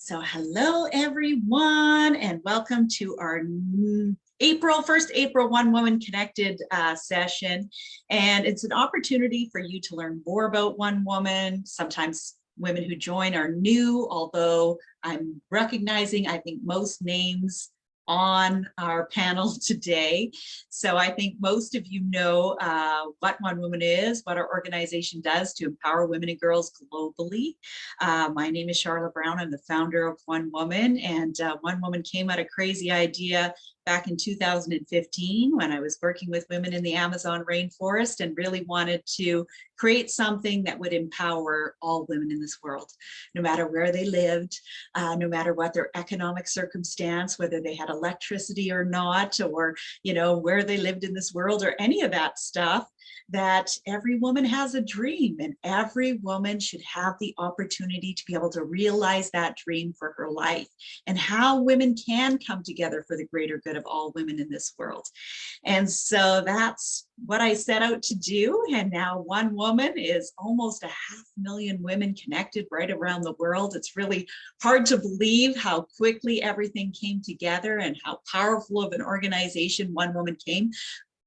So hello, everyone, and welcome to our first April One Woman Connected session. And it's an opportunity for you to learn more about one woman. Sometimes women who join are new, although I'm recognizing, I think, most names on our panel today. So I think most of you know what One Woman is, what our organization does to empower women and girls globally. My name is Charlotte Brown. I'm the founder of One Woman, and One Woman came out a crazy idea back in 2015 when I was working with women in the Amazon rainforest and really wanted to create something that would empower all women in this world, no matter where they lived, no matter what their economic circumstance, whether they had electricity or not, or where they lived in this world or any of that stuff, that every woman has a dream and every woman should have the opportunity to be able to realize that dream for her life, and how women can come together for the greater good of all women in this world. And so that's what I set out to do. And now One Woman is almost 500,000 women connected right around the world. It's really hard to believe how quickly everything came together and how powerful of an organization One Woman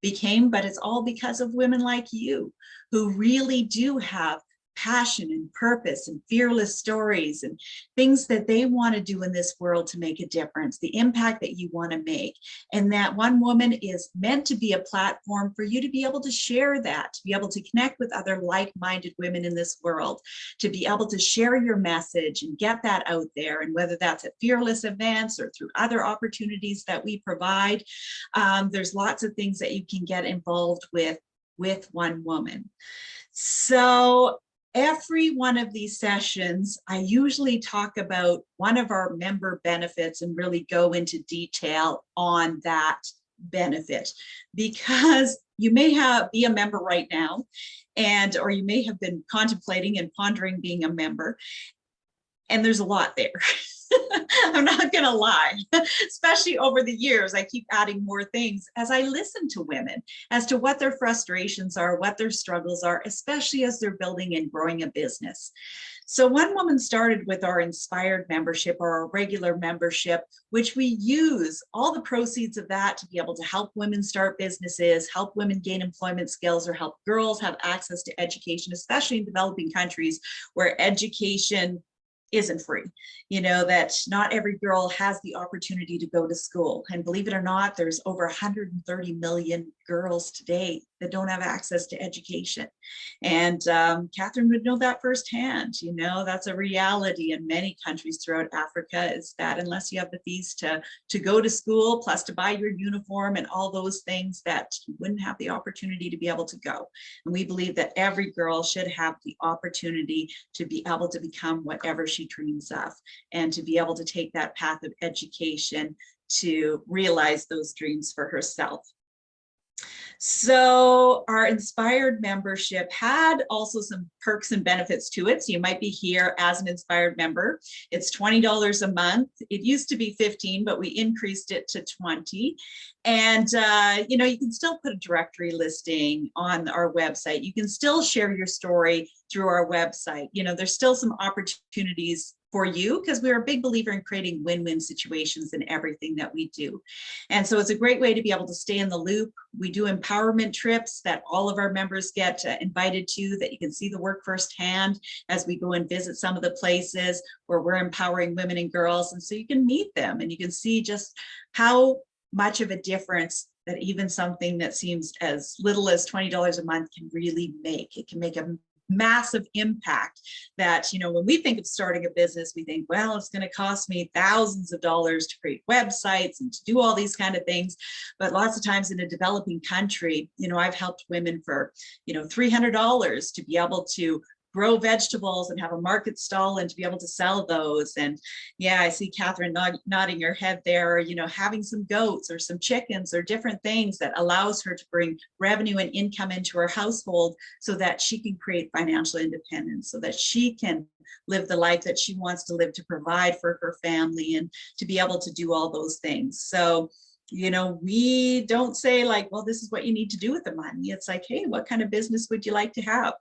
became, but it's all because of women like you who really do have passion and purpose and fearless stories and things that they want to do in this world to make a difference, the impact that you want to make. And that One Woman is meant to be a platform for you to be able to share that, to be able to connect with other like-minded women in this world, to be able to share your message and get that out there. And whether that's at fearless events or through other opportunities that we provide, there's lots of things that you can get involved with One Woman. So every one of these sessions, I usually talk about one of our member benefits and really go into detail on that benefit, because you may be a member right now, or you may have been contemplating and pondering being a member, and there's a lot there. I'm not going to lie, especially over the years, I keep adding more things as I listen to women as to what their frustrations are, what their struggles are, especially as they're building and growing a business. So One Woman started with our inspired membership, or our regular membership, which we use all the proceeds of that to be able to help women start businesses, help women gain employment skills, or help girls have access to education, especially in developing countries where education isn't free. That not every girl has the opportunity to go to school. And believe it or not, there's over 130 million girls today that don't have access to education. And Catherine would know that firsthand. That's a reality in many countries throughout Africa, is that unless you have the fees to go to school, plus to buy your uniform and all those things, that you wouldn't have the opportunity to be able to go. And we believe that every girl should have the opportunity to be able to become whatever she dreams of, and to be able to take that path of education to realize those dreams for herself. So our inspired membership had also some perks and benefits to it. So you might be here as an inspired member. It's $20 a month. It used to be $15, but we increased it to $20. And, you can still put a directory listing on our website. You can still share your story through our website. There's still some opportunities for you, because we're a big believer in creating win-win situations in everything that we do. And so it's a great way to be able to stay in the loop. We do empowerment trips that all of our members get invited to, that you can see the work firsthand as we go and visit some of the places where we're empowering women and girls. And so you can meet them and you can see just how much of a difference that even something that seems as little as $20 a month can really make. It can make a massive impact. That, when we think of starting a business, we think, well, it's going to cost me thousands of dollars to create websites and to do all these kind of things. But lots of times in a developing country, I've helped women for, $300 to be able to grow vegetables and have a market stall and to be able to sell those. And yeah, I see Catherine nodding her head there, having some goats or some chickens or different things that allows her to bring revenue and income into her household, so that she can create financial independence, so that she can live the life that she wants to live, to provide for her family and to be able to do all those things. So we don't say like, well, this is what you need to do with the money. It's like, hey, what kind of business would you like to have?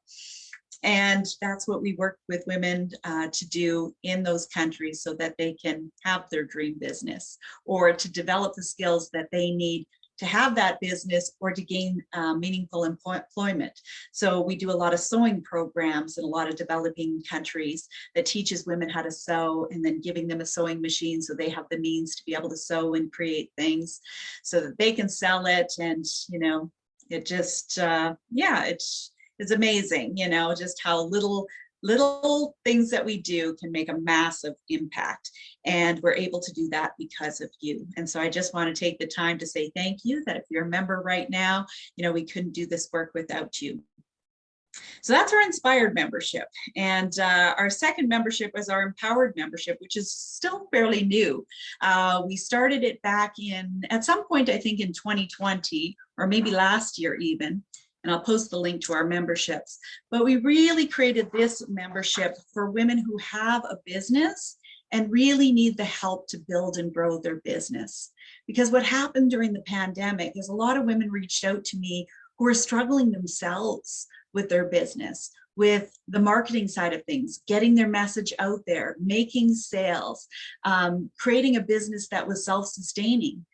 And that's what we work with women to do in those countries so that they can have their dream business or to develop the skills that they need to have that business or to gain meaningful employment. So we do a lot of sewing programs in a lot of developing countries that teaches women how to sew and then giving them a sewing machine so they have the means to be able to sew and create things so that they can sell it. And, you know, it just, yeah, it's amazing, you know, just how little things that we do can make a massive impact. And we're able to do that because of you. And so I just want to take the time to say thank you, that if you're a member right now, you know, we couldn't do this work without you. So that's our Inspired membership. And our second membership was our Empowered membership, which is still fairly new. We started it back in, at some point, I think in 2020, or maybe last year even. And I'll post the link to our memberships. But we really created this membership for women who have a business and really need the help to build and grow their business. Because what happened during the pandemic is a lot of women reached out to me who are struggling themselves with their business, with the marketing side of things, getting their message out there, making sales, creating a business that was self-sustaining.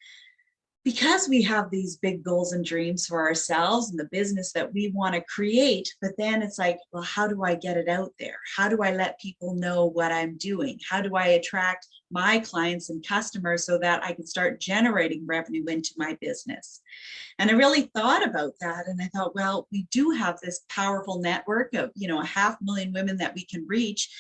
Because we have these big goals and dreams for ourselves and the business that we want to create, but then it's like, well, how do I get it out there? How do I let people know what I'm doing? How do I attract my clients and customers so that I can start generating revenue into my business? And I really thought about that. And I thought, well, we do have this powerful network of, you know, 500,000 women that we can reach.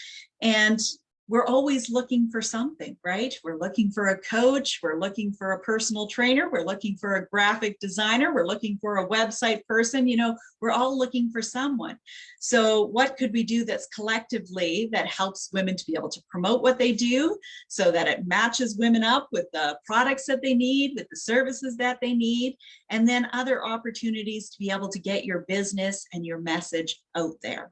And we're always looking for something, right? We're looking for a coach, we're looking for a personal trainer, we're looking for a graphic designer, we're looking for a website person, you know, we're all looking for someone. So what could we do that's collectively that helps women to be able to promote what they do so that it matches women up with the products that they need, with the services that they need, and then other opportunities to be able to get your business and your message out there.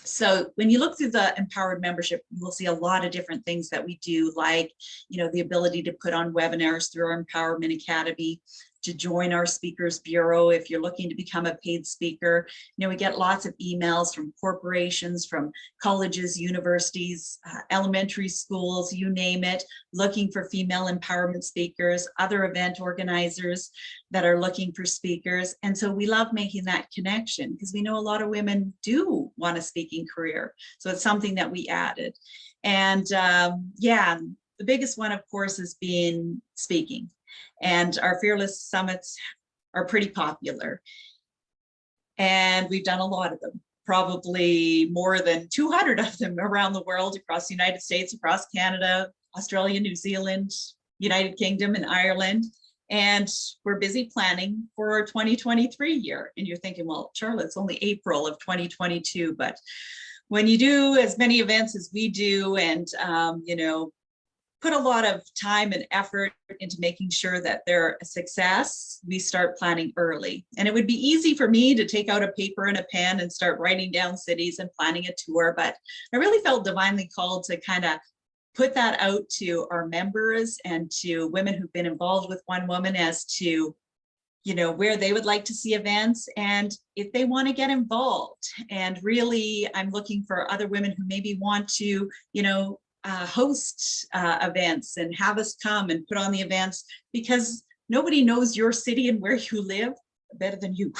So when you look through the Empowered membership, you will see a lot of different things that we do, like, you know, the ability to put on webinars through our Empowerment Academy, to join our speakers bureau if you're looking to become a paid speaker. You know, we get lots of emails from corporations, from colleges, universities, elementary schools, you name it, looking for female empowerment speakers, other event organizers that are looking for speakers. And so we love making that connection because we know a lot of women do want a speaking career. So it's something that we added. And yeah, the biggest one, of course, is being speaking. And our Fearless Summits are pretty popular. And we've done a lot of them, probably more than 200 of them around the world, across the United States, across Canada, Australia, New Zealand, United Kingdom, and Ireland. And we're busy planning for our 2023 year. And you're thinking, well, Charlotte, it's only April of 2022. But when you do as many events as we do, and you know, put a lot of time and effort into making sure that they're a success, we start planning early. And it would be easy for me to take out a paper and a pen and start writing down cities and planning a tour, but I really felt divinely called to kind of put that out to our members and to women who've been involved with One Woman as to, you know, where they would like to see events and if they want to get involved. And really, I'm looking for other women who maybe want to, you know, host events and have us come and put on the events, because nobody knows your city and where you live better than you.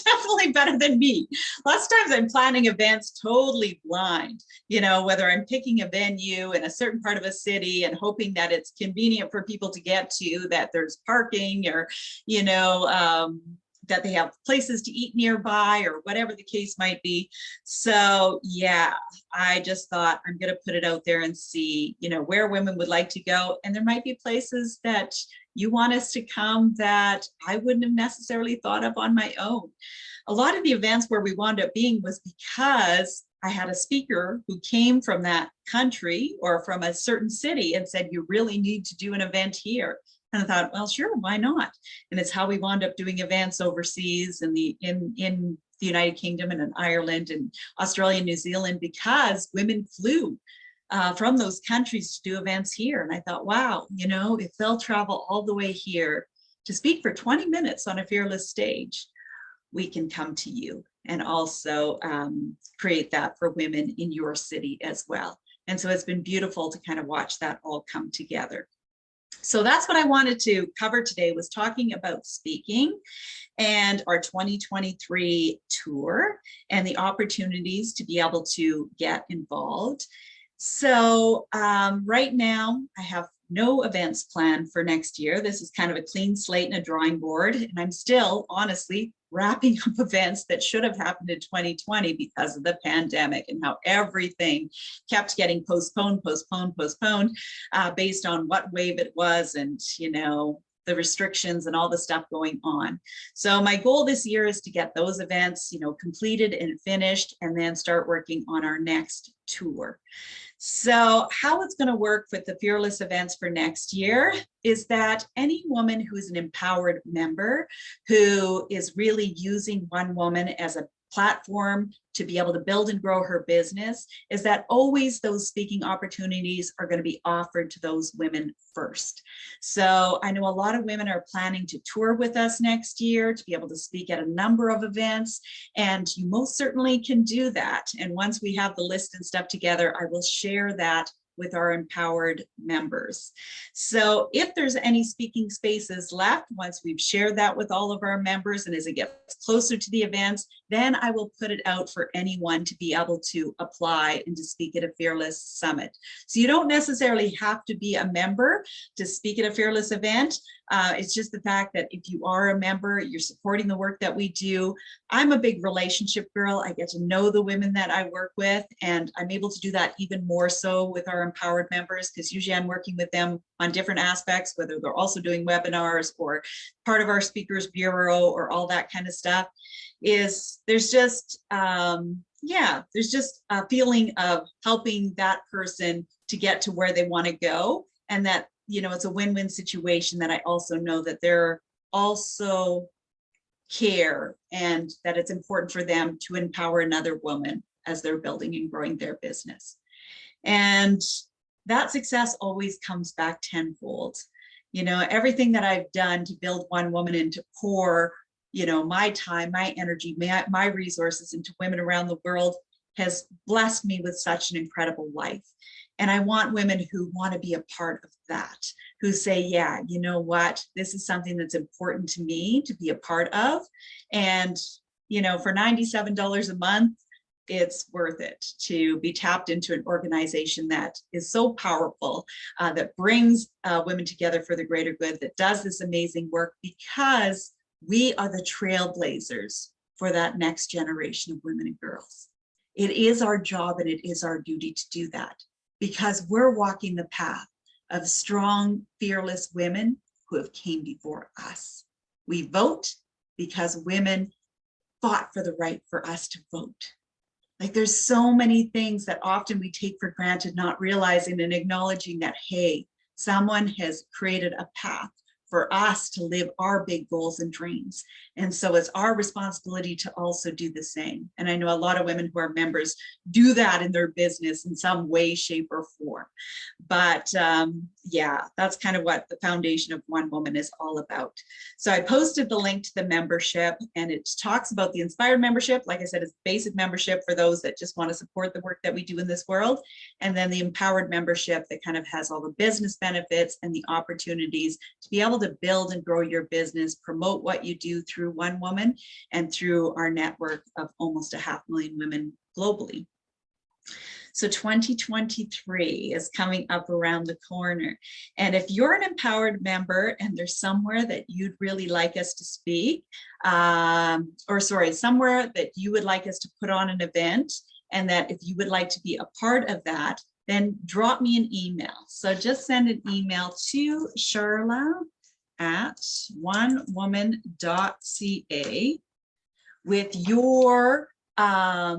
Definitely better than me. Lots of times I'm planning events totally blind, you know, whether I'm picking a venue in a certain part of a city and hoping that it's convenient for people to get to, that there's parking, or, you know, that they have places to eat nearby, or whatever the case might be. So yeah, I just thought I'm going to put it out there and see, you know, where women would like to go. And there might be places that you want us to come that I wouldn't have necessarily thought of on my own. A lot of the events where we wound up being was because I had a speaker who came from that country or from a certain city and said, you really need to do an event here. And I thought, well, sure, why not? And it's how we wound up doing events overseas in the United Kingdom and in Ireland and Australia and New Zealand, because women flew from those countries to do events here. And I thought, wow, you know, if they'll travel all the way here to speak for 20 minutes on a Fearless stage, we can come to you. and also create that for women in your city as well. And so it's been beautiful to kind of watch that all come together. So that's what I wanted to cover today, was talking about speaking and our 2023 tour and the opportunities to be able to get involved. So right now I have no events planned for next year. This is kind of a clean slate and a drawing board, and I'm still honestly wrapping up events that should have happened in 2020 because of the pandemic and how everything kept getting postponed based on what wave it was and, you know, the restrictions and all the stuff going on. So my goal this year is to get those events, you know, completed and finished, and then start working on our next tour. So how it's going to work with the Fearless events for next year is that any woman who is an empowered member, who is really using One Woman as a platform to be able to build and grow her business, is that always those speaking opportunities are going to be offered to those women first. So I know a lot of women are planning to tour with us next year to be able to speak at a number of events, and you most certainly can do that. And once we have the list and stuff together, I will share that with our empowered members. So if there's any speaking spaces left, once we've shared that with all of our members, and as it gets closer to the events, then I will put it out for anyone to be able to apply and to speak at a Fearless Summit. So you don't necessarily have to be a member to speak at a Fearless event. It's just the fact that if you are a member, you're supporting the work that we do. I'm a big relationship girl. I get to know the women that I work with, and I'm able to do that even more so with our empowered members, because usually I'm working with them on different aspects, whether they're also doing webinars or part of our speakers bureau or all that kind of stuff. There's just a feeling of helping that person to get to where they want to go, and that, you know, it's a win-win situation, that I also know that they're also care and that it's important for them to empower another woman as they're building and growing their business. And that success always comes back tenfold. You know, everything that I've done to build One Woman and to pour, you know, my time, my energy, my resources into women around the world has blessed me with such an incredible life. And I want women who want to be a part of that, who say, yeah, you know what, this is something that's important to me to be a part of. And, you know, for $97 a month, it's worth it to be tapped into an organization that is so powerful, that brings women together for the greater good, that does this amazing work, because we are the trailblazers for that next generation of women and girls. It is our job and it is our duty to do that, because we're walking the path of strong, fearless women who have came before us. We vote because women fought for the right for us to vote. Like, there's so many things that often we take for granted, not realizing and acknowledging that, hey, someone has created a path for us to live our big goals and dreams. And so it's our responsibility to also do the same. And I know a lot of women who are members do that in their business in some way, shape, or form. But yeah, that's kind of what the foundation of One Woman is all about. So I posted the link to the membership, and it talks about the Inspired membership. Like I said, it's basic membership for those that just want to support the work that we do in this world. And then the Empowered membership that kind of has all the business benefits and the opportunities to be able to build and grow your business, promote what you do through One Woman and through our network of almost 500,000 women globally. So 2023 is coming up around the corner. And if you're an empowered member and there's somewhere that you'd really like us to speak, somewhere that you would like us to put on an event, and that if you would like to be a part of that, then drop me an email. So just send an email to Charla@onewoman.ca with your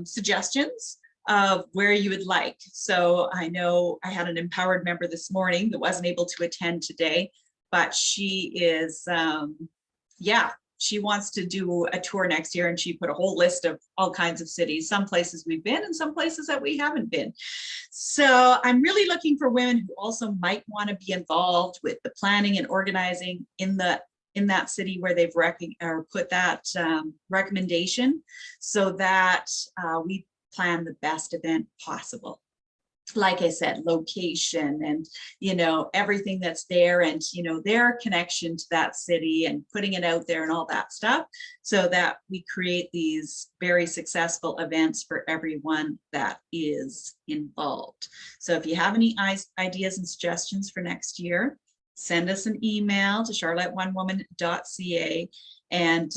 suggestions of where you would like. So I know I had an empowered member this morning that wasn't able to attend today, but she is, she wants to do a tour next year, and she put a whole list of all kinds of cities, some places we've been and some places that we haven't been. So I'm really looking for women who also might want to be involved with the planning and organizing in the in that city where they've put that recommendation, so that we plan the best event possible. Like I said, location and, you know, everything that's there, and, you know, their connection to that city and putting it out there and all that stuff, so that we create these very successful events for everyone that is involved. So if you have any ideas and suggestions for next year, send us an email to charlotteonewoman.ca. And,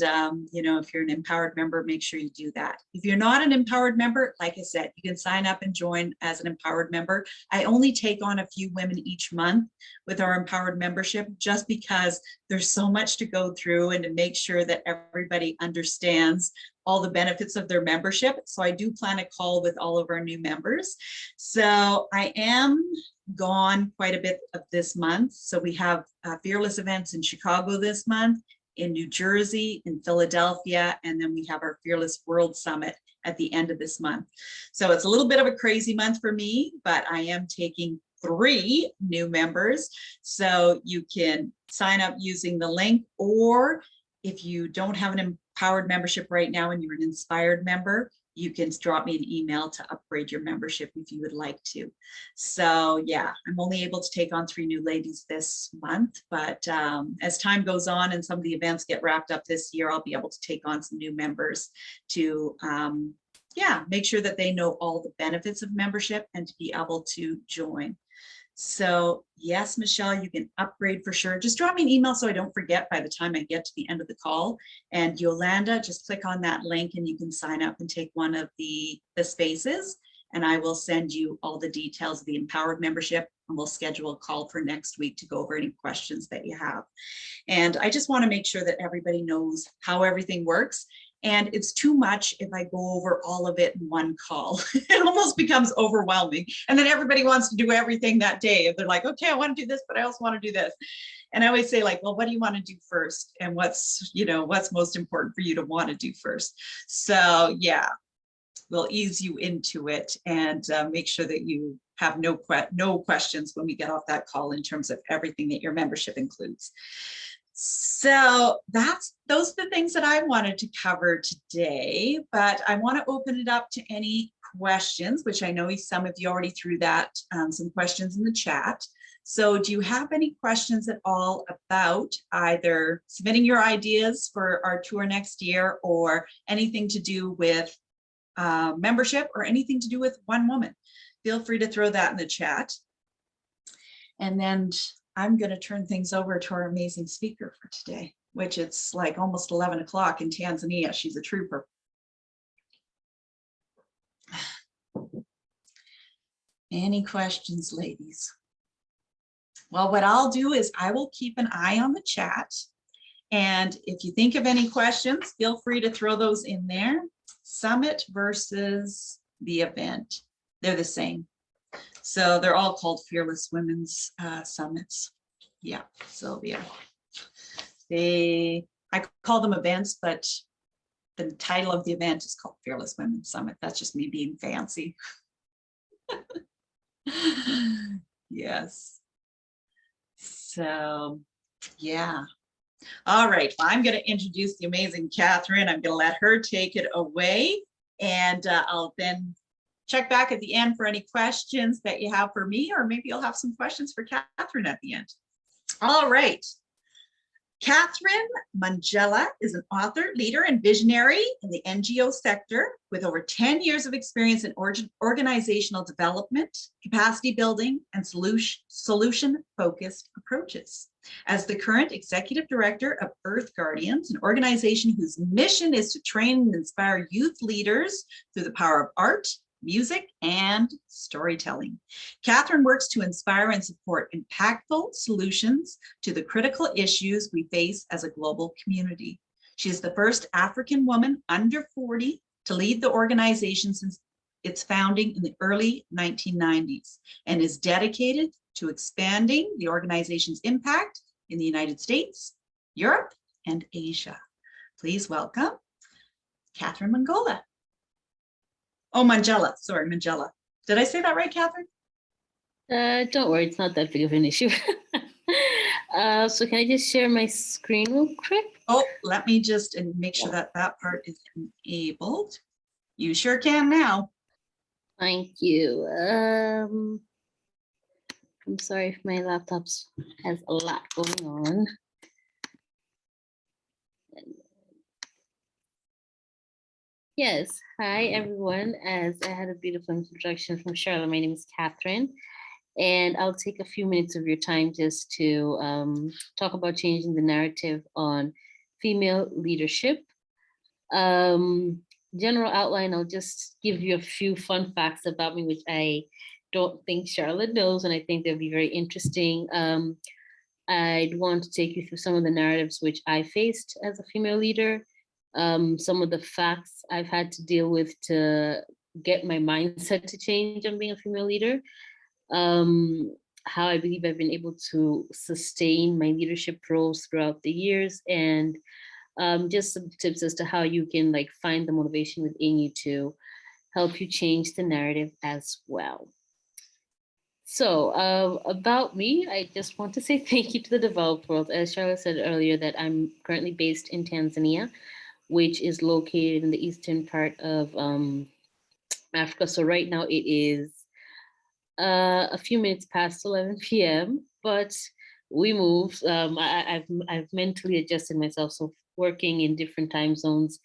you know, if you're an empowered member, make sure you do that. If you're not an empowered member, like I said, you can sign up and join as an empowered member. I only take on a few women each month with our empowered membership, just because there's so much to go through and to make sure that everybody understands all the benefits of their membership. So I do plan a call with all of our new members. So I am gone quite a bit of this month. So we have Fearless events in Chicago this month, in New Jersey, in Philadelphia, and then we have our Fearless World Summit at the end of this month. So it's a little bit of a crazy month for me, but I am taking 3 new members. So you can sign up using the link, or if you don't have an empowered membership right now and you're an inspired member, you can drop me an email to upgrade your membership if you would like to. So yeah, I'm only able to take on 3 new ladies this month, but as time goes on and some of the events get wrapped up this year, I'll be able to take on some new members to yeah, make sure that they know all the benefits of membership and to be able to join. So yes, Michelle, you can upgrade for sure. Just drop me an email so I don't forget by the time I get to the end of the call. And Yolanda, just click on that link and you can sign up and take one of the spaces. And I will send you all the details of the empowered membership, and we'll schedule a call for next week to go over any questions that you have. And I just want to make sure that everybody knows how everything works. And it's too much if I go over all of it in one call. It almost becomes overwhelming. And then everybody wants to do everything that day. If they're like, okay, I want to do this, but I also want to do this. And I always say, like, well, what do you want to do first? And what's, you know, what's most important for you to want to do first? So yeah, we'll ease you into it and make sure that you have no questions when we get off that call in terms of everything that your membership includes. So those are the things that I wanted to cover today, but I want to open it up to any questions, which I know some of you already threw that, some questions in the chat. So do you have any questions at all about either submitting your ideas for our tour next year, or anything to do with membership, or anything to do with One Woman? Feel free to throw that in the chat. And then I'm going to turn things over to our amazing speaker for today, which it's like almost 11 o'clock in Tanzania. She's a trooper. Any questions, ladies? Well, what I'll do is I will keep an eye on the chat. And if you think of any questions, feel free to throw those in there. Summit versus the event, they're the same. So they're all called Fearless Women's Summits. Yeah, so yeah, I call them events, but the title of the event is called Fearless Women's Summit. That's just me being fancy. Yes. So yeah. All right, well, I'm going to introduce the amazing Catherine. I'm going to let her take it away, and I'll then check back at the end for any questions that you have for me, or maybe you'll have some questions for Catherine at the end. All right. Catherine Mangella is an author, leader, and visionary in the NGO sector with over 10 years of experience in organizational development, capacity building, and solution-focused approaches. As the current executive director of Earth Guardians, an organization whose mission is to train and inspire youth leaders through the power of art, music, and storytelling. Catherine works to inspire and support impactful solutions to the critical issues we face as a global community. She is the first African woman under 40 to lead the organization since its founding in the early 1990s, and is dedicated to expanding the organization's impact in the United States, Europe, and Asia. Please welcome Catherine Mongola. Oh, Mangella, sorry, Mangella. Did I say that right, Catherine? Don't worry, it's not that big of an issue. So can I just share my screen real quick? Oh, let me just make sure that that part is enabled. You sure can now. Thank you. I'm sorry if my laptop has a lot going on. Yes, hi everyone. As I had a beautiful introduction from Charlotte, my name is Catherine, and I'll take a few minutes of your time just to talk about changing the narrative on female leadership. Um, General outline, I'll just give you a few fun facts about me, which I don't think Charlotte knows, and I think they'll be very interesting. I'd want to take you through some of the narratives which I faced as a female leader, some of the facts I've had to deal with to get my mindset to change on being a female leader, how I believe I've been able to sustain my leadership roles throughout the years, and just some tips as to how you can like find the motivation within you to help you change the narrative as well. So about me, I just want to say thank you to the developed world. As Charlotte said earlier, that I'm currently based in Tanzania, which is located in the eastern part of Africa. So right now it is a few minutes past 11 p.m., but we moved. I've mentally adjusted myself, so working in different time zones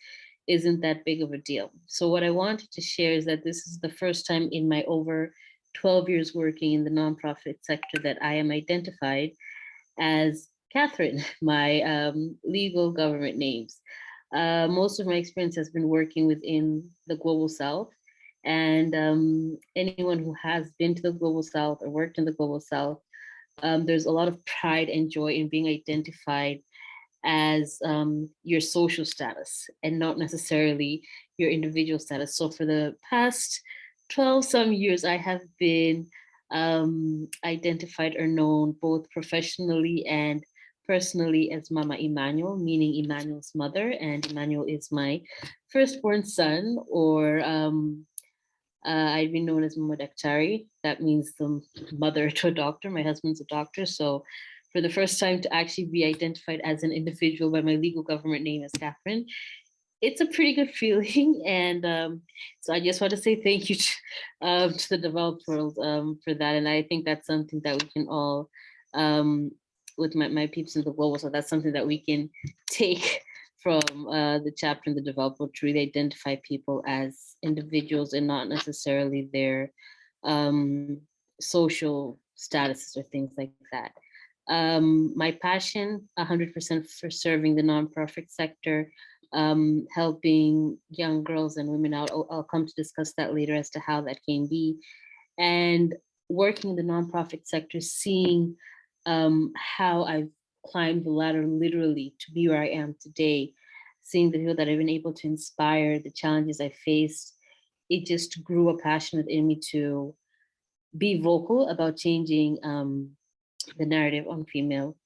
isn't that big of a deal. So what I wanted to share is that this is the first time in my over 12 years working in the nonprofit sector that I am identified as Catherine, my legal government names. Most of my experience has been working within the global South. And anyone who has been to the global South or worked in the global South, there's a lot of pride and joy in being identified as your social status and not necessarily your individual status. So for the past 12 some years, I have been identified or known both professionally and personally as Mama Emmanuel, meaning Emmanuel's mother, and Emmanuel is my firstborn son, or I've been known as Mama Daktari. That means the mother to a doctor. My husband's a doctor. So for the first time to actually be identified as an individual by my legal government name as Catherine, it's a pretty good feeling. And so I just want to say thank you to the developed world for that. And I think that's something that we can all, with my peeps in the global, so that's something that we can take from the chapter in the developed world to really identify people as individuals and not necessarily their social statuses or things like that. My passion, 100% for serving the nonprofit sector, helping young girls and women out. I'll come to discuss that later as to how that can be. And working in the nonprofit sector, seeing how I've climbed the ladder literally to be where I am today, seeing the people that I've been able to inspire, the challenges I faced, it just grew a passion within me to be vocal about changing the narrative on female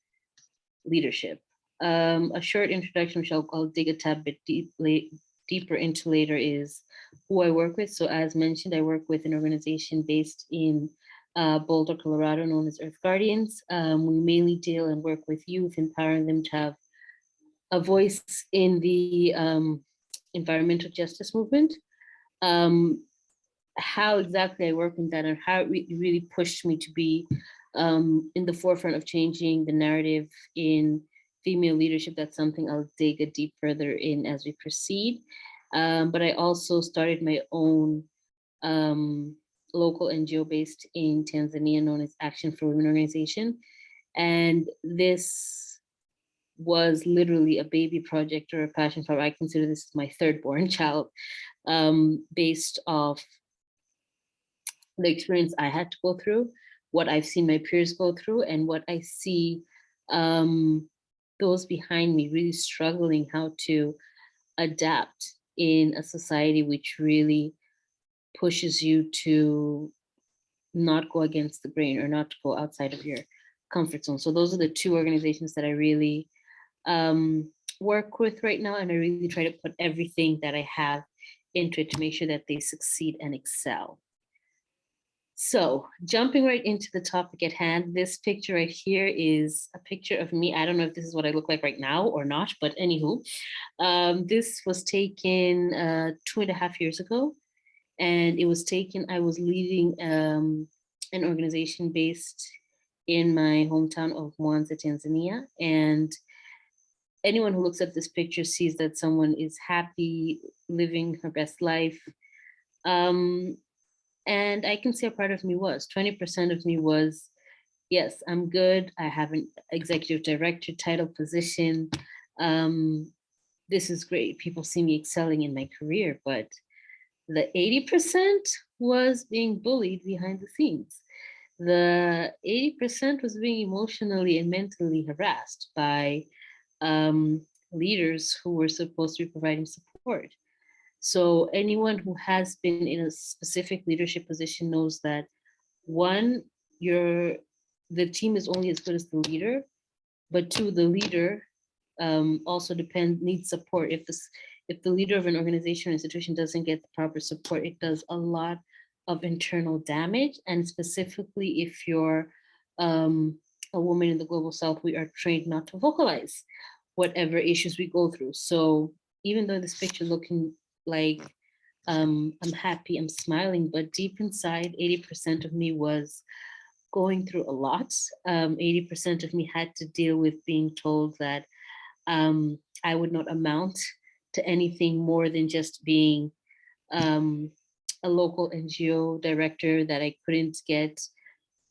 leadership. A short introduction, which I'll dig a tad bit deeper into later, is who I work with. So as mentioned, I work with an organization based in Boulder, Colorado, known as Earth Guardians. We mainly deal and work with youth, empowering them to have a voice in the environmental justice movement. How exactly I work in that and how it really pushed me to be in the forefront of changing the narrative in female leadership. That's something I'll dig a deep further in as we proceed. But I also started my own local NGO based in Tanzania known as Action for Women organization. And this was literally a baby project or a passion project. I consider this my third born child, based off the experience I had to go through, what I've seen my peers go through, and what I see those behind me really struggling how to adapt in a society which really pushes you to not go against the grain or not to go outside of your comfort zone. So those are the two organizations that I really work with right now, and I really try to put everything that I have into it to make sure that they succeed and excel. So jumping right into the topic at hand, this picture right here is a picture of me. I don't know if this is what I look like right now or not, but anywho, this was taken 2.5 years ago. And it was taken, I was leading an organization based in my hometown of Mwanza, Tanzania. And anyone who looks at this picture sees that someone is happy, living her best life. Um, and I can say a part of me was 20% of me was, yes, I'm good. I have an executive director title position. Um, this is great. People see me excelling in my career, but the 80% was being bullied behind the scenes. The 80% was being emotionally and mentally harassed by leaders who were supposed to be providing support. So anyone who has been in a specific leadership position knows that one, you're the team is only as good as the leader, but two, the leader also needs support. If the leader of an organization or institution doesn't get the proper support, it does a lot of internal damage. And specifically, if you're a woman in the global south, we are trained not to vocalize whatever issues we go through. So even though this picture looking like I'm happy, I'm smiling, but deep inside, 80% of me was going through a lot. 80% of me had to deal with being told that I would not amount to anything more than just being um, a local NGO director, that I couldn't get,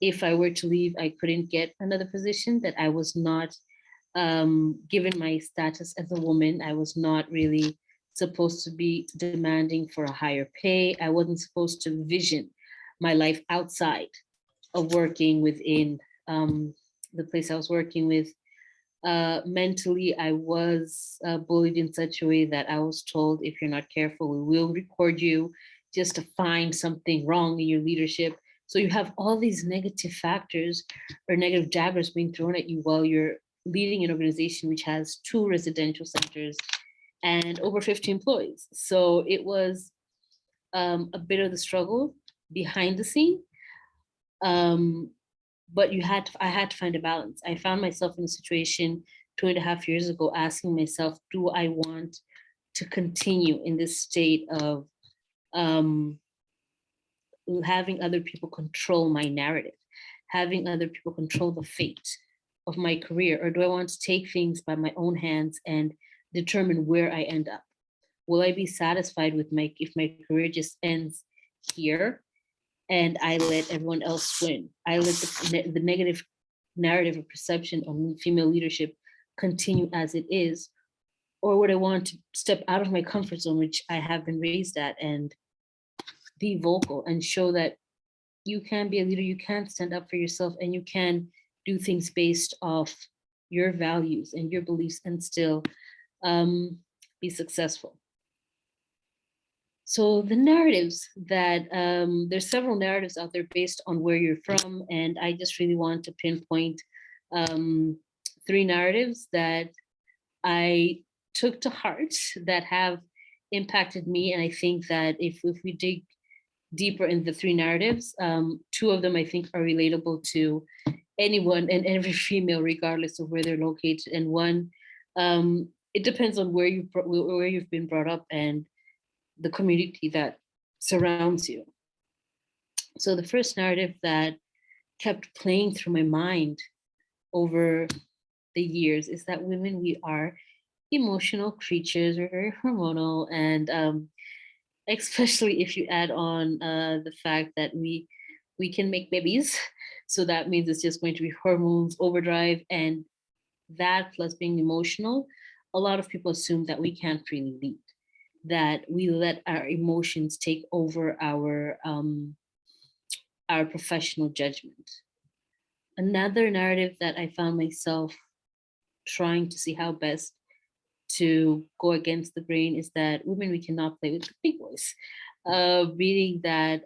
if I were to leave, I couldn't get another position, that I was not, given my status as a woman, I was not really supposed to be demanding for a higher pay. I wasn't supposed to vision my life outside of working within the place I was working with. Mentally, I was bullied in such a way that I was told, if you're not careful, we will record you just to find something wrong in your leadership. So you have all these negative factors or negative daggers being thrown at you while you're leading an organization which has 2 residential centers and over 50 employees. So it was a bit of the struggle behind the scene. Um, but I had to find a balance. I found myself in a situation 2.5 years ago asking myself, do I want to continue in this state of um, having other people control my narrative, having other people control the fate of my career, or do I want to take things by my own hands and determine where I end up? Will I be satisfied with if my career just ends here and I let everyone else win? I let the negative narrative or perception of female leadership continue as it is? Or would I want to step out of my comfort zone, which I have been raised at, and be vocal and show that you can be a leader, you can stand up for yourself, and you can do things based off your values and your beliefs and still be successful? So the narratives that there's several narratives out there based on where you're from, and I just really want to pinpoint 3 narratives that I took to heart that have impacted me. And I think that if we dig deeper in the 3 narratives, 2 of them I think are relatable to anyone and every female, regardless of where they're located. And one, it depends on where you've been brought up and the community that surrounds you. So the first narrative that kept playing through my mind over the years is that women, we are emotional creatures, we're very hormonal, and especially if you add on the fact that we can make babies. So that means it's just going to be hormones overdrive, and that plus being emotional, a lot of people assume that we can't really lead, that we let our emotions take over our professional judgment. Another narrative that I found myself trying to see how best to go against the grain is that women, we cannot play with the big boys. Reading that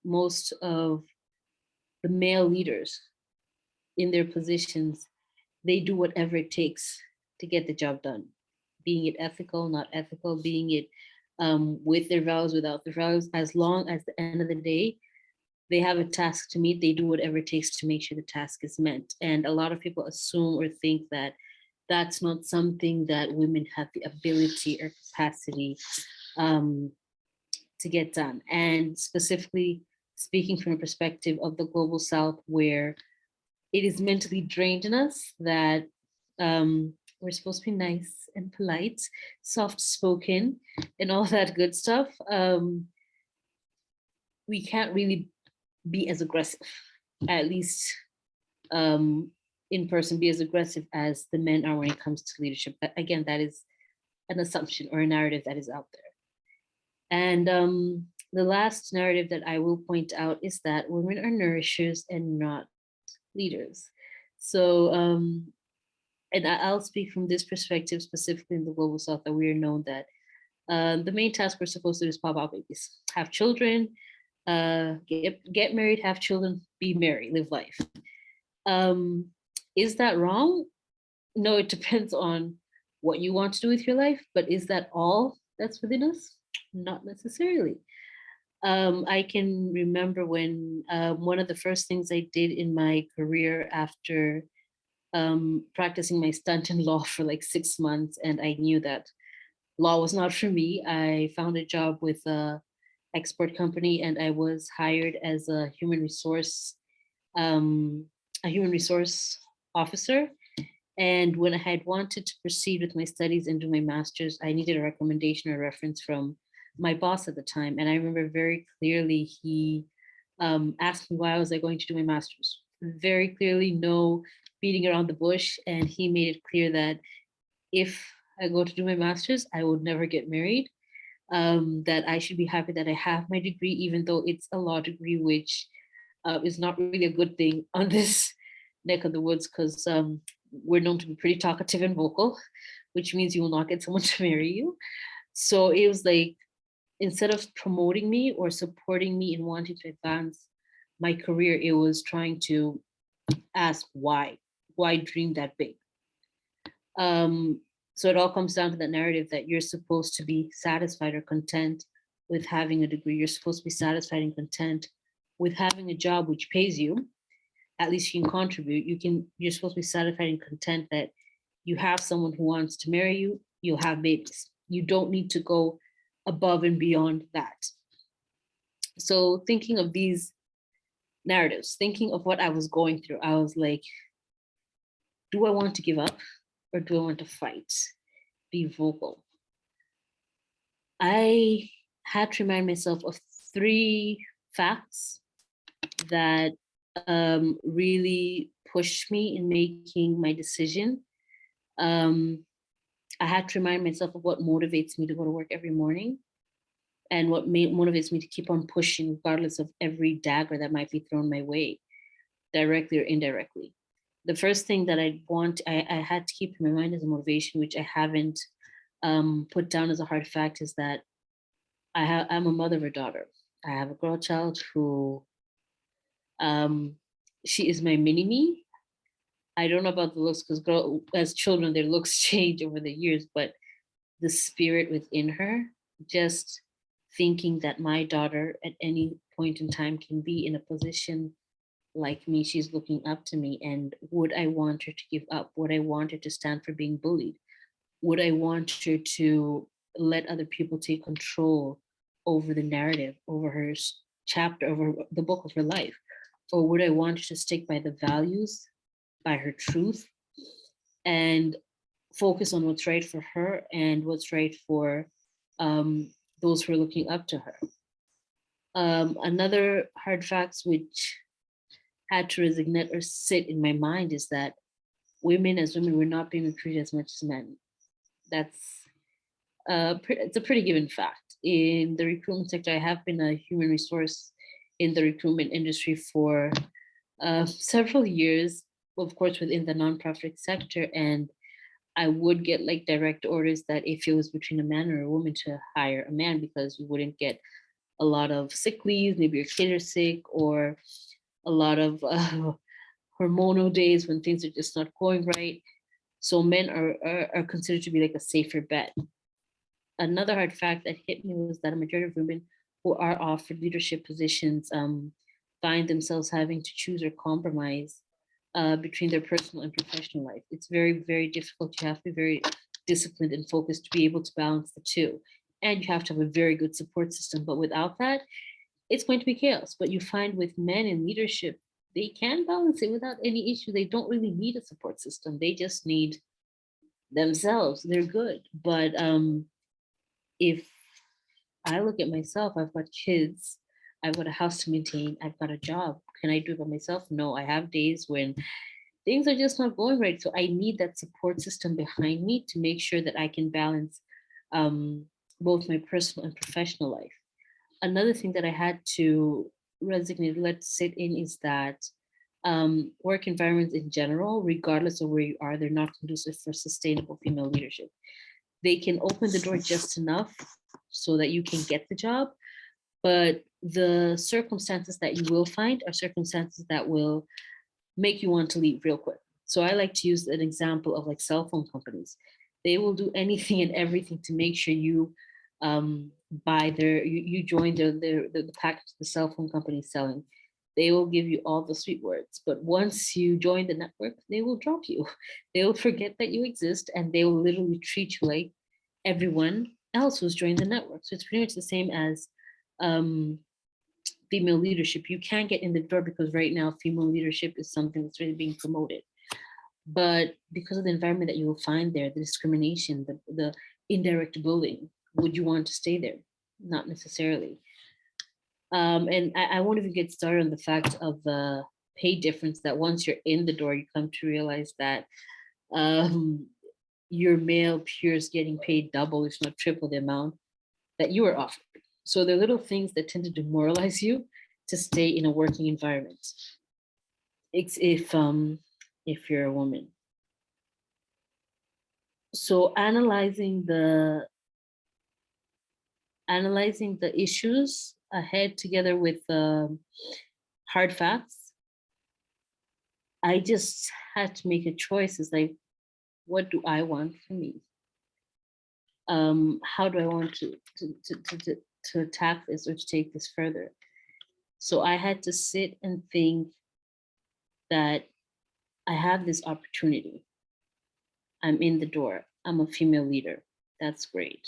most of the male leaders in their positions, they do whatever it takes to get the job done, being it ethical, not ethical, being it with their values, without their values, as long as at the end of the day, they have a task to meet, they do whatever it takes to make sure the task is met. And a lot of people assume or think that that's not something that women have the ability or capacity um, to get done. And specifically speaking from a perspective of the global South, where it is mentally drained in us that we're supposed to be nice and polite, soft spoken, and all that good stuff. We can't really be as aggressive, at least um, in person, be as aggressive as the men are when it comes to leadership. But again, that is an assumption or a narrative that is out there. And the last narrative that I will point out is that women are nourishers and not leaders. So, and I'll speak from this perspective, specifically in the global South, that we are known that the main task we're supposed to do is pop out babies, have children, get married, have children, be merry, live life. Um, is that wrong? No, it depends on what you want to do with your life, but is that all that's within us? Not necessarily. I can remember when one of the first things I did in my career after practicing my stunt in law for like 6 months, and I knew that law was not for me. I found a job with a export company, and I was hired as um, a human resource officer. And when I had wanted to proceed with my studies and do my master's, I needed a recommendation or reference from my boss at the time. And I remember very clearly he asked me why was I going to do my master's. Very clearly, no beating around the bush. And he made it clear that if I go to do my master's, I would never get married. That I should be happy that I have my degree, even though it's a law degree, which is not really a good thing on this neck of the woods, because we're known to be pretty talkative and vocal, which means you will not get someone to marry you. So it was like, instead of promoting me or supporting me in wanting to advance my career, it was trying to ask why dream that big. Um, so it all comes down to that narrative that you're supposed to be satisfied or content with having a degree. You're supposed to be satisfied and content with having a job which pays you. At least you can contribute. You're supposed to be satisfied and content that you have someone who wants to marry you, you'll have babies. You don't need to go above and beyond that. So thinking of these narratives, thinking of what I was going through, I was like, do I want to give up or do I want to fight? Be vocal. I had to remind myself of 3 facts that really pushed me in making my decision. I had to remind myself of what motivates me to go to work every morning and what motivates me to keep on pushing regardless of every dagger that might be thrown my way, directly or indirectly. The first thing that I had to keep in my mind as a motivation, which I haven't put down as a hard fact, is that I'm a mother of a daughter. I have a girl child who um, she is my mini me. I don't know about the looks because as children, their looks change over the years, but the spirit within her, just thinking that my daughter at any point in time can be in a position like me, she's looking up to me. And would I want her to give up? Would I want her to stand for being bullied? Would I want her to let other people take control over the narrative, over her chapter, over the book of her life? Or would I want her to stick by the values, by her truth, and focus on what's right for her and what's right for those who are looking up to her? Another hard facts which had to resonate or sit in my mind is that women as women were not being recruited as much as men. That's it's a pretty given fact. In the recruitment sector, I have been a human resource in the recruitment industry for several years, of course, within the nonprofit sector. And I would get like direct orders that if it was between a man or a woman to hire a man, because you wouldn't get a lot of sick leaves, maybe your kid are sick, or a lot of hormonal days when things are just not going right. So men are considered to be like a safer bet. Another hard fact that hit me was that a majority of women who are offered leadership positions find themselves having to choose or compromise between their personal and professional life. It's very, very difficult. You have to be very disciplined and focused to be able to balance the two. And you have to have a very good support system. But without that, it's going to be chaos. But you find with men in leadership, they can balance it without any issue. They don't really need a support system. They just need themselves. They're good. But if I look at myself, I've got kids, I've got a house to maintain, I've got a job. Can I do it by myself? No, I have days when things are just not going right. So I need that support system behind me to make sure that I can balance um, both my personal and professional life. Another thing that I had to resignate, let sit in, is that work environments in general, regardless of where you are, they're not conducive for sustainable female leadership. They can open the door just enough so that you can get the job, but the circumstances that you will find are circumstances that will make you want to leave real quick. So I like to use an example of like cell phone companies. They will do anything and everything to make sure you buy you join the package the cell phone company is selling. They will give you all the sweet words, but once you join the network, they will drop you. They will forget that you exist, and they will literally treat you like everyone else who's joined the network. So it's pretty much the same as um, female leadership. You can't get in the door because right now female leadership is something that's really being promoted. But because of the environment that you will find there, the discrimination, the indirect bullying, would you want to stay there? Not necessarily. And I won't even get started on the fact of the pay difference that once you're in the door, you come to realize that um, your male peers getting paid double, if not triple the amount that you were offered. So they're little things that tend to demoralize you to stay in a working environment. It's if you're a woman. So analyzing the issues ahead together with hard facts, I just had to make a choice. It's like, what do I want for me? How do I want to attack this or to take this further? So I had to sit and think that I have this opportunity. I'm in the door. I'm a female leader. That's great.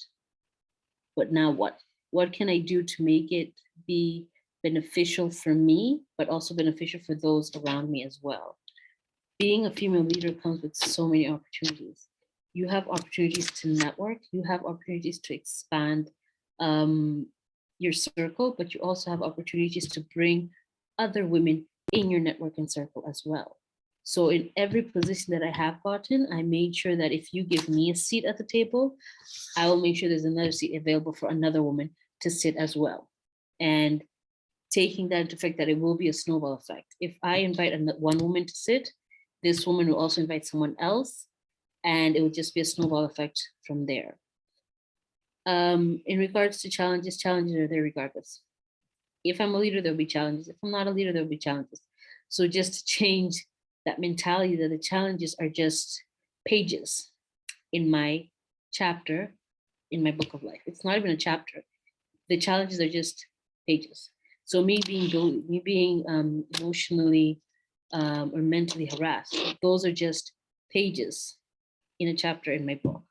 But now what? What can I do to make it be beneficial for me, but also beneficial for those around me as well? Being a female leader comes with so many opportunities. You have opportunities to network, you have opportunities to expand your circle, but you also have opportunities to bring other women in your network and circle as well. So in every position that I have gotten, I made sure that if you give me a seat at the table, I will make sure there's another seat available for another woman to sit as well. And taking that into effect that it will be a snowball effect. If I invite one woman to sit, this woman will also invite someone else, and it will just be a snowball effect from there. In regards to challenges are there regardless. If I'm a leader, there'll be challenges. If I'm not a leader, there'll be challenges. So just to change that mentality that the challenges are just pages in my chapter, in my book of life. It's not even a chapter. The challenges are just pages. So me being bullied, me being emotionally or mentally harassed, those are just pages in a chapter in my book.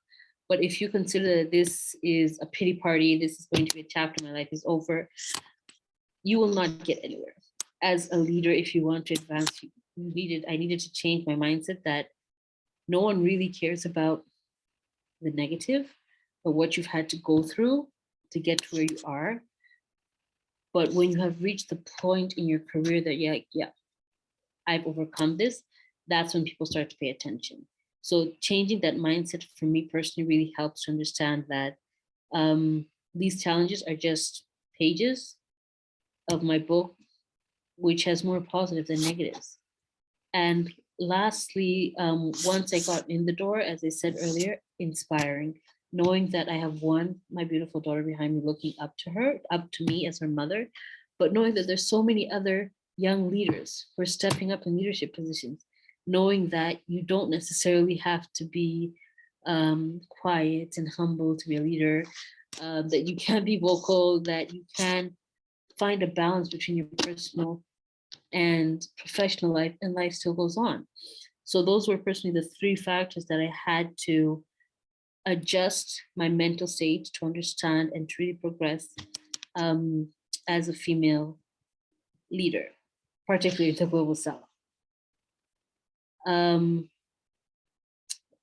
But if you consider that this is a pity party, this is going to be a chapter, my life is over, you will not get anywhere. As a leader, if you want to advance, I needed to change my mindset that no one really cares about the negative or what you've had to go through to get to where you are. But when you have reached the point in your career that you're like, yeah, I've overcome this, that's when people start to pay attention. So changing that mindset for me personally really helps to understand that these challenges are just pages of my book, which has more positive than negatives. And lastly, once I got in the door, as I said earlier, inspiring, knowing that I have my beautiful daughter behind me looking up to her, up to me as her mother, but knowing that there's so many other young leaders who are stepping up in leadership positions, knowing that you don't necessarily have to be quiet and humble to be a leader, that you can be vocal, that you can find a balance between your personal and professional life, and life still goes on. So those were personally the three factors that I had to adjust my mental state to understand and to really progress um, as a female leader, particularly in the global south.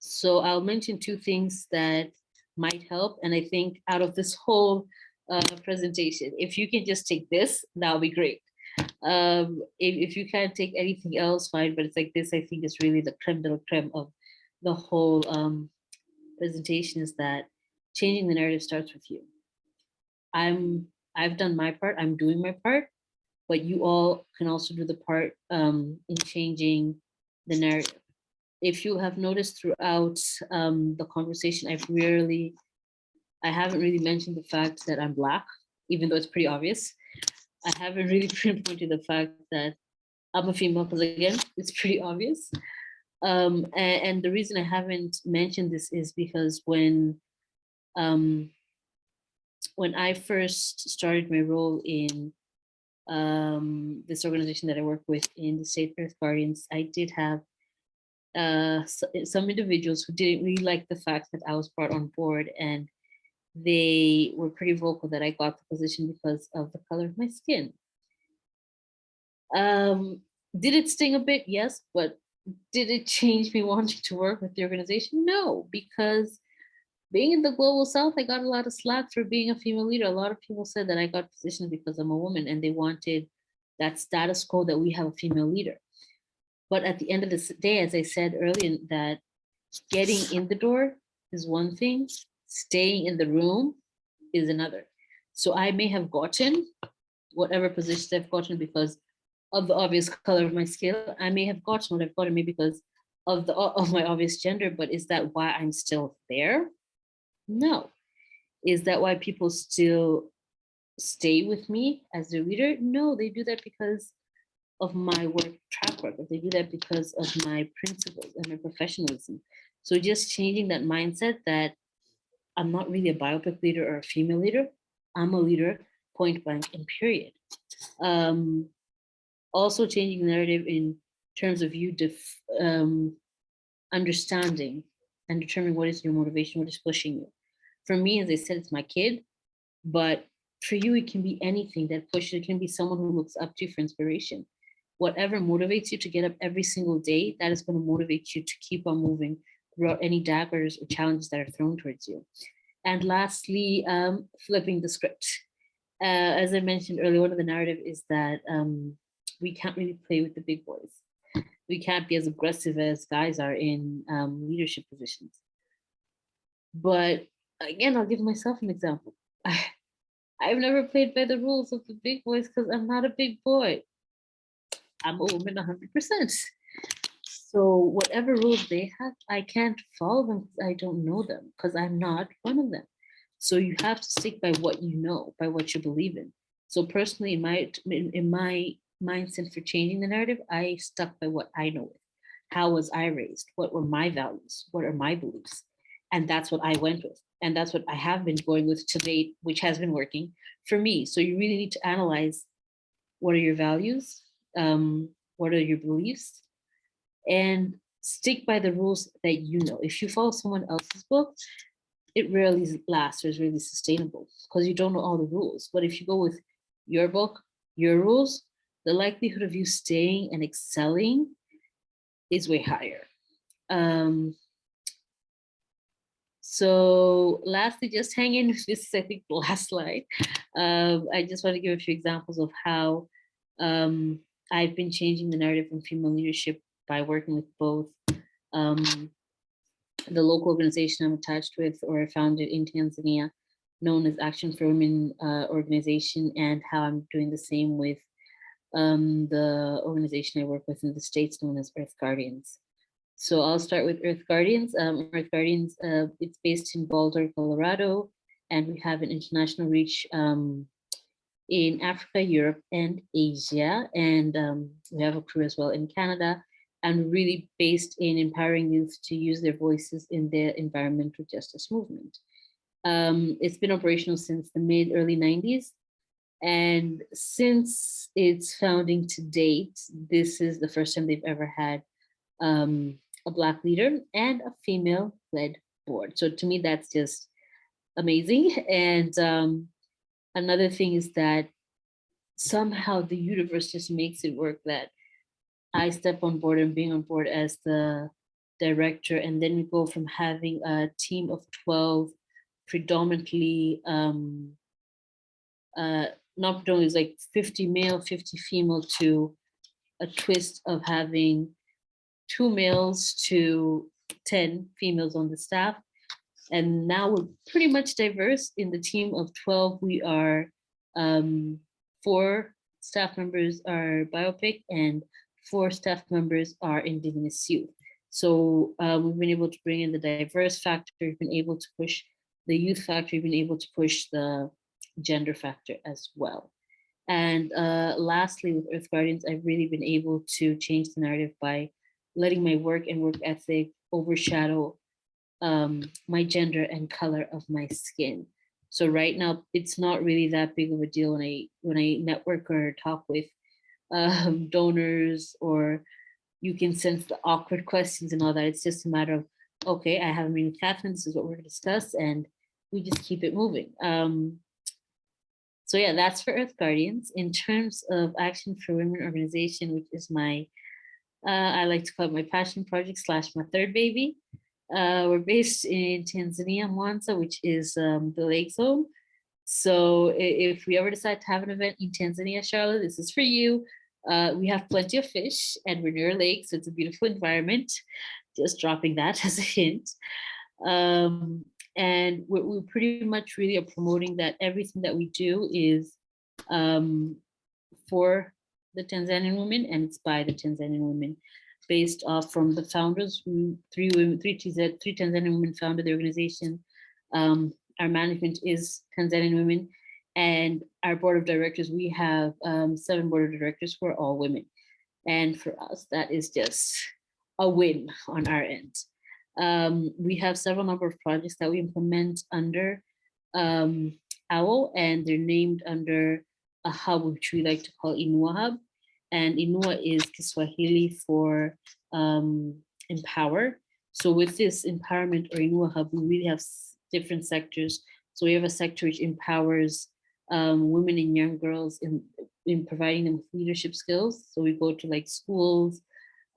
So I'll mention two things that might help. And I think out of this whole presentation, if you can just take this, that'll be great. If you can't take anything else, fine, but it's like this, I think is really the creme de la creme of the whole presentation, is that changing the narrative starts with you. I've done my part, I'm doing my part, but you all can also do the part in changing the narrative. If you have noticed throughout the conversation, I haven't really mentioned the fact that I'm Black, even though it's pretty obvious. I haven't really pinpointed the fact that I'm a female, because again, it's pretty obvious. And the reason I haven't mentioned this is because when I first started my role in this organization that I work with in the State Earth Guardians, I did have some individuals who didn't really like the fact that I was brought on board, and they were pretty vocal that I got the position because of the color of my skin. Did it sting a bit? Yes, but did it change me wanting to work with the organization? No, because being in the global south, I got a lot of slack for being a female leader. A lot of people said that I got positioned because I'm a woman, and they wanted that status quo that we have a female leader. But at the end of the day, as I said earlier, that getting in the door is one thing, staying in the room is another. So I may have gotten whatever positions I've gotten because of the obvious color of my skin. I may have gotten what I've gotten maybe because of my obvious gender, but is that why I'm still there? No. Is that why people still stay with me as their leader? No, they do that because of my work track record. They do that because of my principles and my professionalism. So just changing that mindset that I'm not really a biopic leader or a female leader. I'm a leader, point blank and period. Also changing the narrative in terms of you understanding and determining what is your motivation, what is pushing you. For me, as I said, it's my kid, but for you, it can be anything that pushes. It can be someone who looks up to you for inspiration. Whatever motivates you to get up every single day, that is going to motivate you to keep on moving throughout any daggers or challenges that are thrown towards you. And lastly, flipping the script. As I mentioned earlier, one of the narrative is that we can't really play with the big boys. We can't be as aggressive as guys are in leadership positions. But again, I'll give myself an example. I've never played by the rules of the big boys because I'm not a big boy. I'm a woman 100%. So whatever rules they have, I can't follow them because I don't know them, because I'm not one of them. So you have to stick by what you know, by what you believe in. So personally, in my mindset for changing the narrative, I stuck by what I know. How was I raised? What were my values? What are my beliefs? And that's what I went with. And that's what I have been going with to date, which has been working for me. So you really need to analyze what are your values, what are your beliefs, and stick by the rules that you know. If you follow someone else's book, it rarely lasts or is really sustainable because you don't know all the rules. But if you go with your book, your rules, the likelihood of you staying and excelling is way higher. So lastly, just hang in. This is, I think, the last slide. I just want to give a few examples of how I've been changing the narrative in female leadership by working with both the local organization I'm attached with or founded in Tanzania, known as Action for Women organization, and how I'm doing the same with the organization I work with in the States, known as Earth Guardians. So I'll start with Earth Guardians. Earth Guardians, it's based in Boulder, Colorado, and we have an international reach in Africa, Europe, and Asia. And we have a crew as well in Canada, and really based in empowering youth to use their voices in the environmental justice movement. It's been operational since the early 90s. And since its founding to date, this is the first time they've ever had a Black leader and a female-led board. So to me, that's just amazing. And another thing is that somehow the universe just makes it work that I step on board and being on board as the director, and then we go from having a team of 12 predominantly not predominantly, it's like 50 male, 50 female, to a twist of having 2 males to 10 females on the staff. And now we're pretty much diverse. In the team of 12, we are 4 staff members are biopic and 4 staff members are Indigenous youth. So we've been able to bring in the diverse factor, we've been able to push the youth factor, we've been able to push the gender factor as well. And lastly, with Earth Guardians, I've really been able to change the narrative by letting my work and work ethic overshadow my gender and color of my skin. So right now, it's not really that big of a deal when I network or talk with donors, or you can sense the awkward questions and all that. It's just a matter of, okay, I have a meeting with Catherine, this is what we're going to discuss, and we just keep it moving. So yeah, that's for Earth Guardians. In terms of Action for Women organization, which is my, I like to call it my passion project / my third baby. We're based in Tanzania, Mwanza, which is the Lake Zone. So if we ever decide to have an event in Tanzania, Charlotte, this is for you. We have plenty of fish and we're near a lake, so it's a beautiful environment. Just dropping that as a hint. And we're pretty much really are promoting that everything that we do is for the Tanzanian women, and it's by the Tanzanian women, based off from the founders, three Tanzanian women founded the organization. Our management is Tanzanian women, and our board of directors, we have 7 board of directors who are all women. And for us, that is just a win on our end. We have several number of projects that we implement under OWL, and they're named under a hub, which we like to call Inua Hub. And Inua is Kiswahili for empower. So with this empowerment or Inua Hub, we really have different sectors. So we have a sector which empowers women and young girls in providing them with leadership skills. So we go to like schools,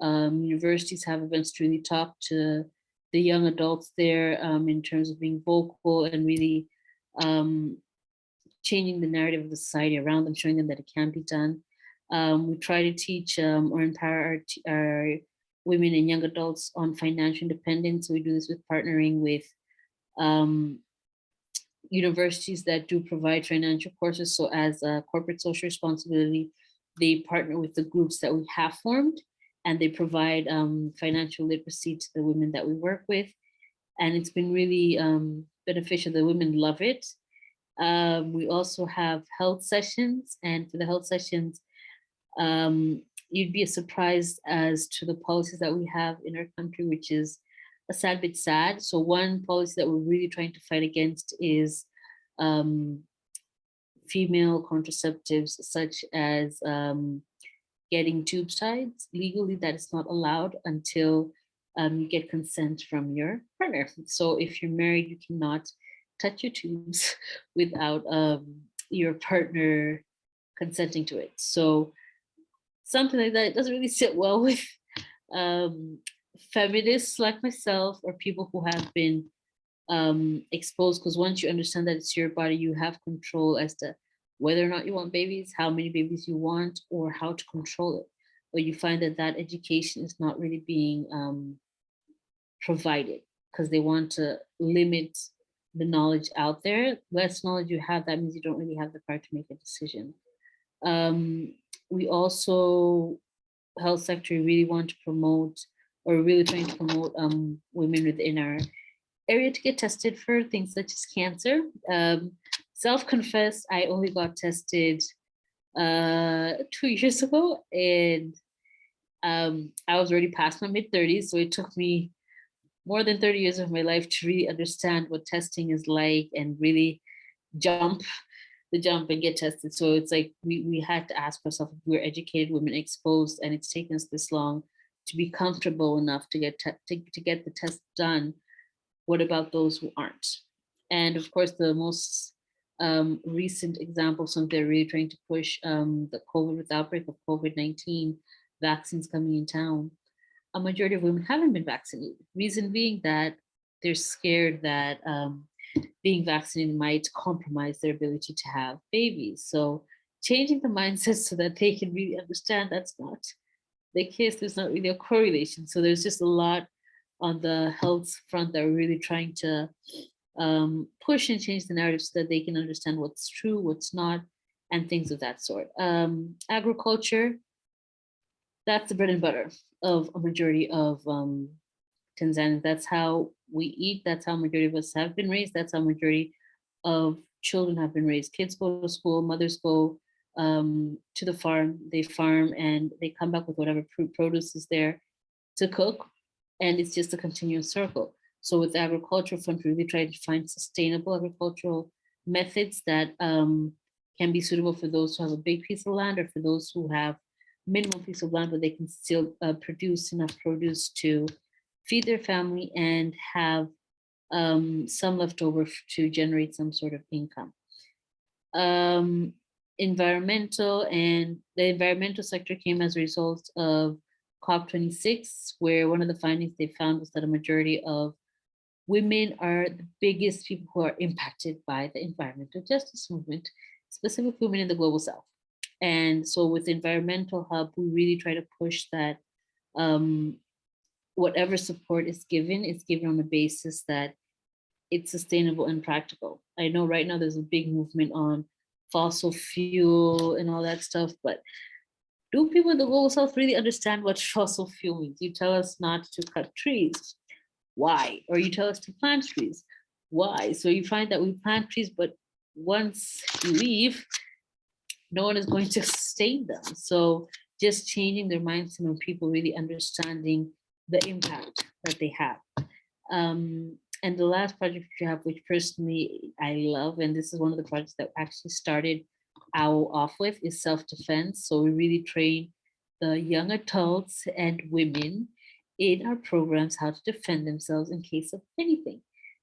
universities, have events to really talk to the young adults there in terms of being vocal and really changing the narrative of the society around them, showing them that it can be done. We try to teach or empower our women and young adults on financial independence. So we do this with partnering with universities that do provide financial courses. So as a corporate social responsibility, they partner with the groups that we have formed, and they provide financial literacy to the women that we work with. And it's been really beneficial. The women love it. We also have health sessions, and for the health sessions, you'd be surprised as to the policies that we have in our country, which is a sad bit sad. So one policy that we're really trying to fight against is female contraceptives, such as getting tubes tied legally. That is not allowed until you get consent from your partner. So if you're married, you cannot touch your tubes without your partner consenting to it. So something like that doesn't really sit well with feminists like myself, or people who have been exposed, because once you understand that it's your body, you have control as to whether or not you want babies, how many babies you want, or how to control it. But you find that that education is not really being provided, because they want to limit the knowledge out there. Less knowledge you have, that means you don't really have the power to make a decision. We also, health sector, really want to promote, or really trying to promote women within our area to get tested for things such as cancer. Self-confessed, I only got tested 2 years ago, and I was already past my mid-30s, so it took me more than 30 years of my life to really understand what testing is like and really jump the jump and get tested. So it's like we had to ask ourselves if we're educated women exposed, and it's taken us this long to be comfortable enough to get to get the test done. What about those who aren't? And of course, the most recent example, something they're really trying to push, the COVID, with the outbreak of COVID-19, vaccines coming in town. A majority of women haven't been vaccinated. Reason being that they're scared that being vaccinated might compromise their ability to have babies. So changing the mindset so that they can really understand that's not the case, there's not really a correlation. So there's just a lot on the health front that we're really trying to push and change the narrative so that they can understand what's true, what's not, and things of that sort. Agriculture, that's the bread and butter of a majority of Tanzania. That's how we eat. That's how majority of us have been raised. That's how majority of children have been raised. Kids go to school, mothers go to the farm, they farm, and they come back with whatever produce is there to cook. And it's just a continuous circle. So with agriculture front, we really try to find sustainable agricultural methods that can be suitable for those who have a big piece of land, or for those who have minimum piece of land, but they can still produce enough produce to feed their family and have some left over to generate some sort of income. Environmental, and the environmental sector came as a result of COP26, where one of the findings they found was that a majority of women are the biggest people who are impacted by the environmental justice movement, specifically women in the global south. And so with the Environmental Hub, we really try to push that whatever support is given on the basis that it's sustainable and practical. I know right now there's a big movement on fossil fuel and all that stuff, but do people in the global south really understand what fossil fuel means? You tell us not to cut trees. Why? Or you tell us to plant trees. Why? So you find that we plant trees, but once you leave, no one is going to sustain them. So just changing their mindset and people really understanding the impact that they have. And the last project you have, which personally I love, and this is one of the projects that actually started OWL off with, is self-defense. So we really train the young adults and women in our programs how to defend themselves in case of anything.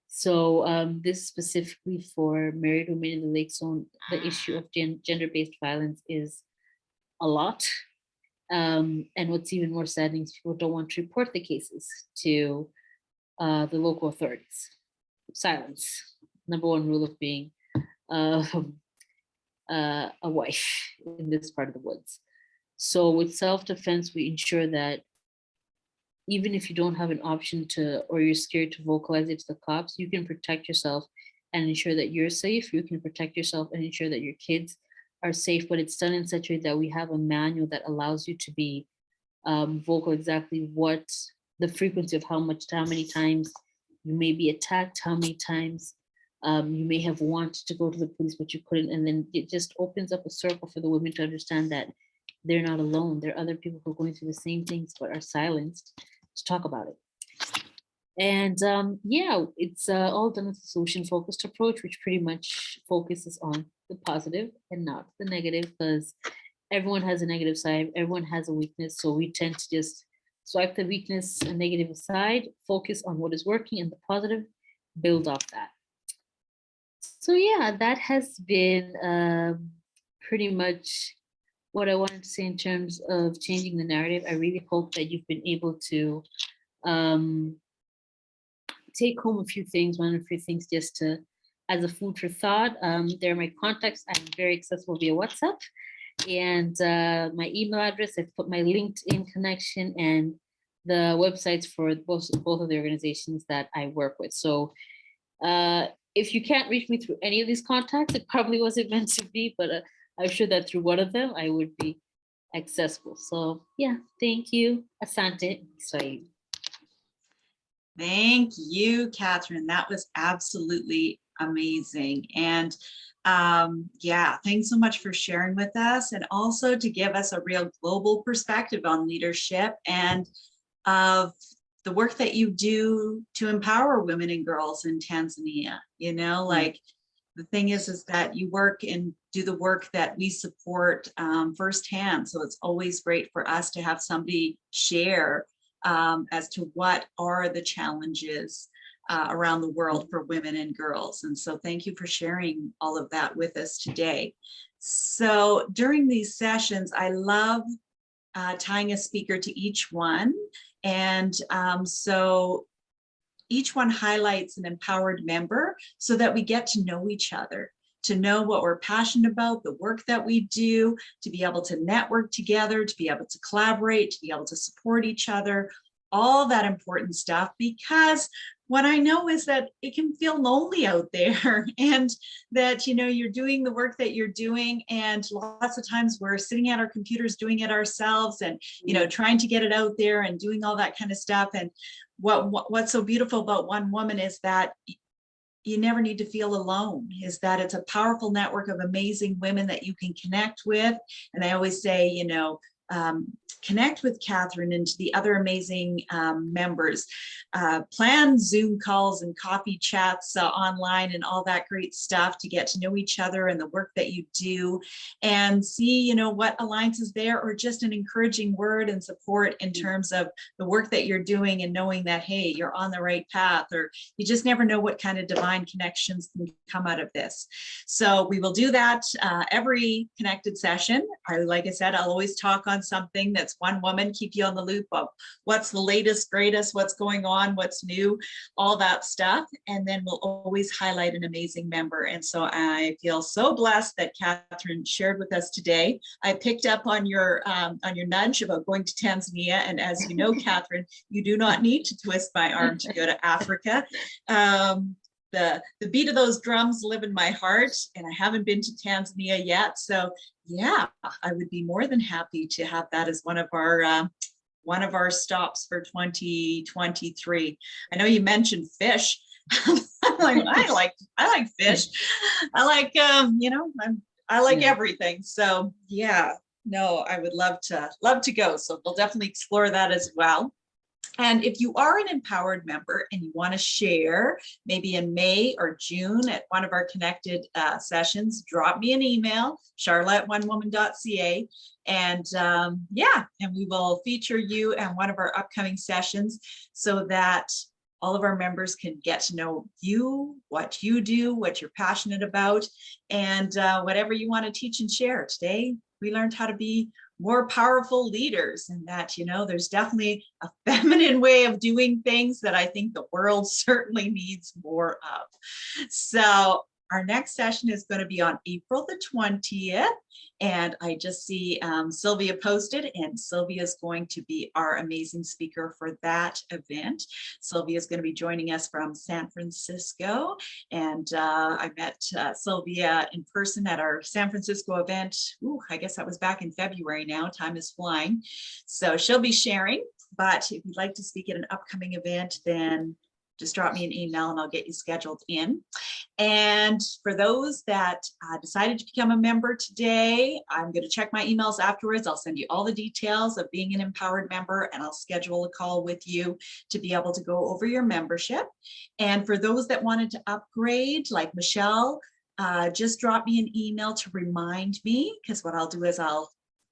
So this specifically for married women in the Lake Zone, the issue of gender-based violence is a lot. And what's even more saddening is people don't want to report the cases to the local authorities. Silence, number one rule of being a wife in this part of the woods. So with self-defense, we ensure that even if you don't have an option to, or you're scared to vocalize it to the cops, you can protect yourself and ensure that you're safe. You can protect yourself and ensure that your kids are safe, but it's done in such a way that we have a manual that allows you to be vocal exactly what the frequency of how many times you may be attacked, how many times you may have wanted to go to the police, but you couldn't. And then it just opens up a circle for the women to understand that they're not alone. There are other people who are going through the same things, but are silenced to talk about it. And yeah, it's all done with a solution-focused approach, which pretty much focuses on the positive and not the negative, because everyone has a negative side, everyone has a weakness. So we tend to just swipe the weakness and negative aside, focus on what is working, and the positive, build off that. So yeah, that has been pretty much what I wanted to say in terms of changing the narrative. I really hope that you've been able to take home a few things, one or few things just to, as a food for thought. There are my contacts. I'm very accessible via WhatsApp. And my email address, I've put my LinkedIn connection and the websites for both of the organizations that I work with. So if you can't reach me through any of these contacts, it probably wasn't meant to be, but I'm sure that through one of them, I would be accessible. So yeah, thank you. Asante Kiswahili. Thank you, Catherine. That was absolutely amazing. And yeah, thanks so much for sharing with us, and also to give us a real global perspective on leadership and of the work that you do to empower women and girls in Tanzania. You know, like the thing is that you work and do the work that we support firsthand. So it's always great for us to have somebody share as to what are the challenges around the world for women and girls. And so thank you for sharing all of that with us today. So during these sessions, I love tying a speaker to each one. And so each one highlights an empowered member so that we get to know each other, to know what we're passionate about, the work that we do, to be able to network together, to be able to collaborate, to be able to support each other, all that important stuff. Because what I know is that it can feel lonely out there, and that, you know, you're doing the work that you're doing, and lots of times we're sitting at our computers doing it ourselves, and, you know, trying to get it out there and doing all that kind of stuff. And what's so beautiful about One Woman is that you never need to feel alone, is that it's a powerful network of amazing women that you can connect with. And I always say, you know, connect with Catherine and to the other amazing members. Plan Zoom calls and coffee chats online and all that great stuff to get to know each other and the work that you do, and see, you know, what aligns is there, or just an encouraging word and support in terms of the work that you're doing, and knowing that, hey, you're on the right path, or you just never know what kind of divine connections can come out of this. So we will do that every connected session. Like I said, I'll always talk on something that's One Woman, keep you on the loop of what's the latest, greatest, what's going on, what's new, all that stuff. And then we'll always highlight an amazing member. And so I feel so blessed that Catherine shared with us today. I picked up on your nudge about going to Tanzania. And as you know, Catherine, you do not need to twist my arm to go to Africa. The beat of those drums live in my heart, and I haven't been to Tanzania yet. So yeah, I would be more than happy to have that as one of our stops for 2023. I know you mentioned fish. I like fish. I like you know, I like everything. So yeah, no, I would love to go. So we'll definitely explore that as well. And if you are an empowered member and you want to share, maybe in May or June at one of our connected sessions, drop me an email, charlotte@onewoman.ca. And yeah, and we will feature you in one of our upcoming sessions so that all of our members can get to know you, what you do, what you're passionate about, and whatever you want to teach and share. Today, we learned how to be more powerful leaders, and that, you know, there's definitely a feminine way of doing things that I think the world certainly needs more of. So our next session is going to be on April the 20th. And I just see Sylvia posted, and Sylvia is going to be our amazing speaker for that event. Sylvia is going to be joining us from San Francisco. And I met Sylvia in person at our San Francisco event. Ooh, I guess that was back in February now. Time is flying. So she'll be sharing. But if you'd like to speak at an upcoming event, then just drop me an email and I'll get you scheduled in. And for those that decided to become a member today, I'm going to check my emails afterwards. I'll send you all the details of being an empowered member, and I'll schedule a call with you to be able to go over your membership. And for those that wanted to upgrade, like Michelle, just drop me an email to remind me, because what I'll do is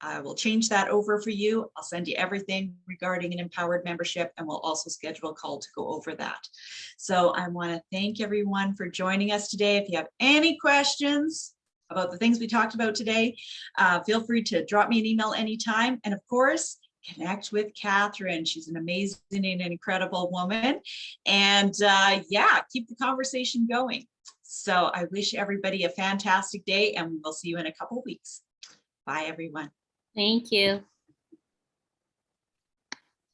I will change that over for you. I'll send you everything regarding an empowered membership, and we'll also schedule a call to go over that. So I want to thank everyone for joining us today. If you have any questions about the things we talked about today, feel free to drop me an email anytime. And of course, connect with Catherine. She's an amazing and incredible woman. And yeah, keep the conversation going. So I wish everybody a fantastic day, and we'll see you in a couple of weeks. Bye, everyone. Thank you.